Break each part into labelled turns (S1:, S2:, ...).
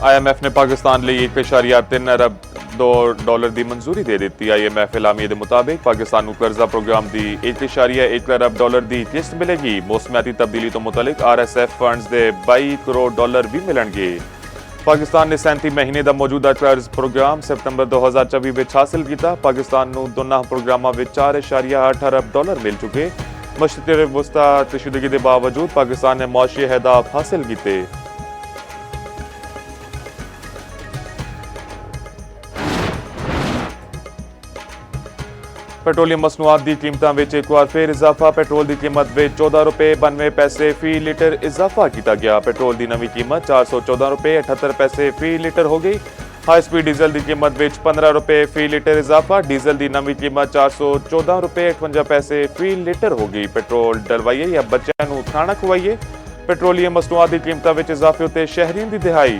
S1: IMF ने पाकिस्तान लिए 1.3 अरब dollar की मंजूरी दे दी। IMF एलामिए के मुताबिक पाकिस्तान को कर्जा प्रोग्राम की 1.1 अरब डॉलर की किस्त मिलेगी। मौसमियाती तब्दीली तो मुतलिक RSF फंड्स के 22 करोड़ डॉलर भी मिलेंगे। पाकिस्तान ने 37 महीने का मौजूदा कर्ज प्रोग्राम सितंबर 2024 में हासिल किया। पाकिस्तान को दोनों प्रोग्रामों में 4.8 अरब डॉलर मिल चुके। मशरक़ वस्ता तशद्दुद के बावजूद पाकिस्तान ने मुआशी अहदाफ हासिल किए। पेट्रोलियम मसनूआत की कीमतों में एक बार फिर इजाफा। पेट्रोल की कीमत में 14 रुपए 92 पैसे फी लीटर इजाफा किया गया। पेट्रोल की नवी कीमत 414 रुपए 78 पैसे फी लीटर हो गई। हाई स्पीड डीजल की कीमत में 15 रुपए फी लीटर इजाफा। डीजल की नवी कीमत 414 रुपए 58 पैसे फी लीटर हो गई। पेट्रोल डलवाइए या बच्चों को खाना खुवाइए। पेट्रोलियम मसनूआत की कीमतों में इजाफे उत्ते शहरियों की दिहाई।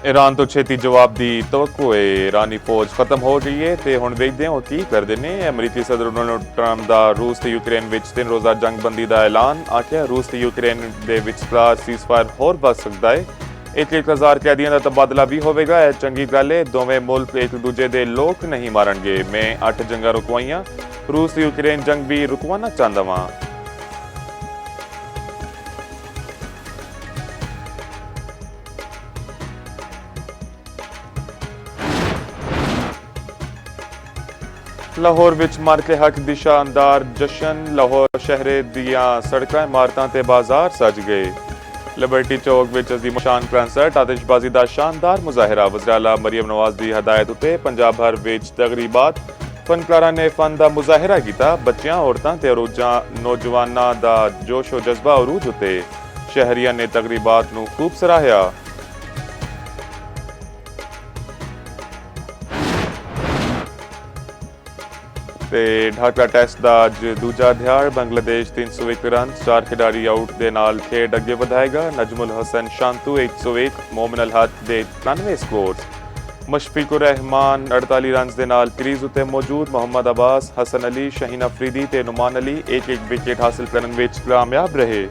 S1: ईरान तो छेती जवाब की तवक्को है। ईरानी फौज खत्म हो गई है तो हुण वेखदे हो की करदे ने। अमरीकी सदर डोनाल्ड ट्रंप का रूस ते यूक्रेन विच 3 रोज़ा जंगबंदी का ऐलान। आखिया रूस ते यूक्रेन दे विचकार सीज़फायर होर बध सकता है। 1,000 कैदियों का तबादला भी होगा। यह चंगी गल है। दोवें मुल्क एक दूजे के लोग नहीं मारनगे। मैं 8 जंगा रुकवाइयां। रूस ते यूक्रेन जंग भी रुकवाना चाहता वां। लाहौर विच मार्के हक दी शानदार जश्न। लाहौर शहरे दियां सड़कां इमारतां ते बाजार सज गए। लिबर्टी चौक विच अजीम शान कंसर्ट आतिशबाजी दा शानदार मुजाहरा। वज़ीर आला मरियम नवाज दी हदायत उत्ते पंजाब भर विच तकरीबात। फनकारां ने फन दा मुजाहरा कीता। बच्चियां औरतां ते नौजवानां दा जोशो जज्बा अरूज उत्ते। शहरियां ने तकरीबात नूं खूब सराहया। ढाका टेस्ट का अज दूजा दिहाड़। बांग्लादेश 301 रन 4 खिडारी आउट के नाल खेड अगे वधाएगा। नजमुल हसन शांतु 101, मोमिन अल हक दे 93 स्कोर्स। मुशफिकुर रहमान 48 रन के नाल क्रीज उत्ते मौजूद। मोहम्मद अब्बास, हसन अली, शहीन अफरीदी ते नुमान अली एक विकेट हासिल करने में कामयाब रहे।